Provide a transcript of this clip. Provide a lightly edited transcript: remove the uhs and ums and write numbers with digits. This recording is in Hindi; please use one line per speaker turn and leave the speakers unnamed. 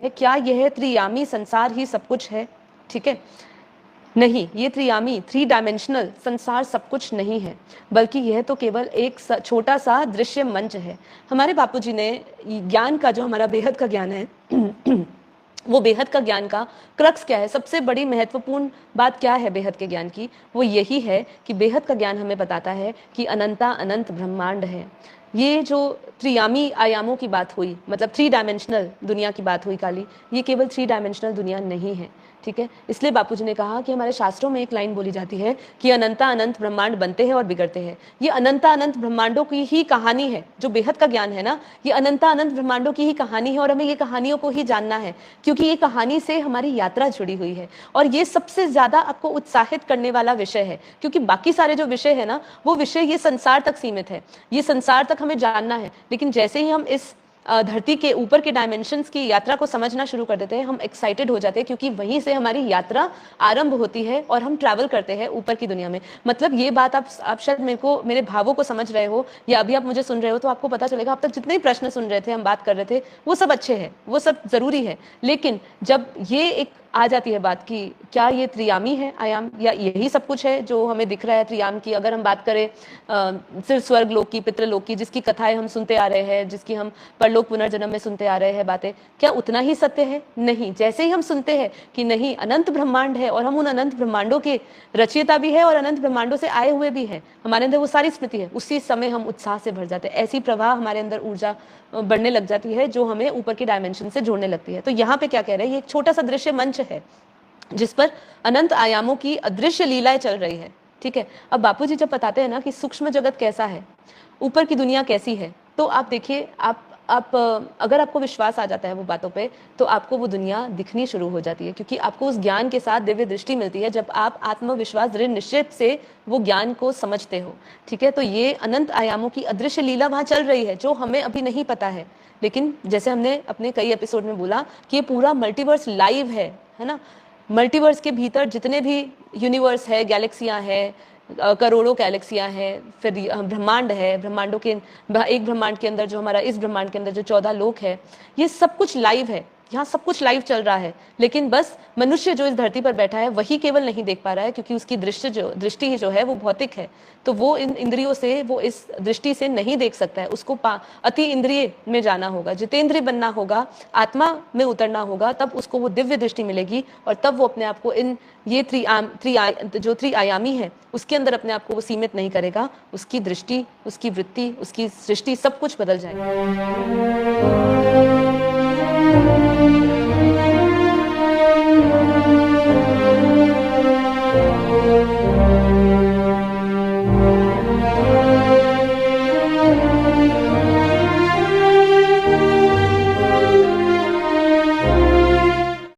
है, क्या यह त्रियामी संसार ही सब कुछ है? ठीक है, नहीं, ये त्रियामी थ्री डायमेंशनल संसार सब कुछ नहीं है, बल्कि यह तो केवल एक छोटा सा दृश्य मंच है। हमारे बापूजी ने ज्ञान का, जो हमारा बेहद का ज्ञान है वो बेहद का ज्ञान का क्रक्स क्या है, सबसे बड़ी महत्वपूर्ण बात क्या है बेहद के ज्ञान की, वो यही है कि बेहद का ज्ञान हमें बताता है कि अनंता अनंत ब्रह्मांड है। ये जो त्रियामी आयामों की बात हुई, मतलब थ्री डायमेंशनल दुनिया की बात हुई काली, ये केवल थ्री डायमेंशनल दुनिया नहीं है। ठीक है, इसलिए बापूजी ने कहा कि हमारे शास्त्रों में एक लाइन बोली जाती है कि अनंता अनंत ब्रह्मांड बनते हैं और बिगड़ते हैं। ये अनंता अनंत ब्रह्मांडों की ही कहानी है, जो बेहद का ज्ञान है ना, ये अनंता अनंत ब्रह्मांडों की ही कहानी है, और हमें ये कहानियों को ही जानना है, क्योंकि ये कहानी से हमारी यात्रा जुड़ी हुई है। और ये सबसे ज्यादा आपको उत्साहित करने वाला विषय है, क्योंकि बाकी सारे जो विषय है ना, वो विषय ये संसार तक सीमित है, ये संसार तक हमें जानना है। लेकिन जैसे ही हम इस धरती के ऊपर के डायमेंशंस की यात्रा को समझना शुरू कर देते हैं, हम एक्साइटेड हो जाते हैं, क्योंकि वहीं से हमारी यात्रा आरंभ होती है और हम ट्रैवल करते हैं ऊपर की दुनिया में। मतलब ये बात आप शायद मेरे भावों को समझ रहे हो, या अभी आप मुझे सुन रहे हो, तो आपको पता चलेगा अब तक जितने प्रश्न सुन रहे थे, हम बात कर रहे थे, वो सब अच्छे हैं, वो सब जरूरी है। लेकिन जब ये एक आ जाती है बात कि क्या ये त्रियामी है आयाम, या यही सब कुछ है जो हमें दिख रहा है त्रियाम की, अगर हम बात करें सिर्फ स्वर्ग लोक की, पितृलोक की, जिसकी कथाएं हम सुनते आ रहे हैं, जिसकी हम परलोक पुनर्जन्म में सुनते आ रहे हैं बातें, क्या उतना ही सत्य है? नहीं। जैसे ही हम सुनते हैं कि नहीं, अनंत ब्रह्मांड है और हम उन अनंत ब्रह्मांडों के रचयिता भी है और अनंत ब्रह्मांडों से आए हुए भी हैं, हमारे अंदर वो सारी स्मृति है, उसी समय हम उत्साह से भर जाते हैं। ऐसी प्रवाह हमारे अंदर ऊर्जा बढ़ने लग जाती है, जो हमें ऊपर की डायमेंशन से जोड़ने लगती है। तो यहाँ पे क्या कह रहे हैं, ये एक छोटा सा दृश्य मंच है जिस पर अनंत आयामों की अदृश्य लीलाएं चल रही है। ठीक है, अब बापूजी जब बताते हैं ना कि सूक्ष्म जगत कैसा है, ऊपर की दुनिया कैसी है, तो आप देखिए, आप अगर आपको विश्वास आ जाता है वो बातों पे, तो आपको वो दुनिया दिखनी शुरू हो जाती है, क्योंकि आपको उस ज्ञान के साथ दिव्य दृष्टि मिलती है जब आप आत्मविश्वास दृढ़ निश्चय से वो ज्ञान को समझते हो। ठीक है, तो ये अनंत आयामों की अदृश्य लीला वहां चल रही है, जो हमें अभी नहीं पता है। लेकिन जैसे हमने अपने कई एपिसोड में बोला कि ये पूरा मल्टीवर्स लाइव है ना। मल्टीवर्स के भीतर जितने भी यूनिवर्स है, गैलेक्सियां हैं, करोड़ों गैलेक्सियां हैं, फिर ब्रह्मांड है, ब्रह्मांडों के एक ब्रह्मांड के अंदर जो हमारा, इस ब्रह्मांड के अंदर जो 14 लोक है, ये सब कुछ लाइव है, यहाँ सब कुछ लाइव चल रहा है। लेकिन बस मनुष्य जो इस धरती पर बैठा है वही केवल नहीं देख पा रहा है, क्योंकि उसकी दृष्टि जो है वो भौतिक है, तो वो इन इंद्रियों से, वो इस दृष्टि से नहीं देख सकता है। उसको अति इंद्रिय में जाना होगा, जितेंद्रिय बनना होगा, आत्मा में उतरना होगा, तब उसको वो दिव्य दृष्टि मिलेगी, और तब वो अपने आप को इन ये जो त्रिआयामी है उसके अंदर अपने आप को वो सीमित नहीं करेगा। उसकी दृष्टि, उसकी वृत्ति, उसकी सृष्टि, सब कुछ बदल जाएगा।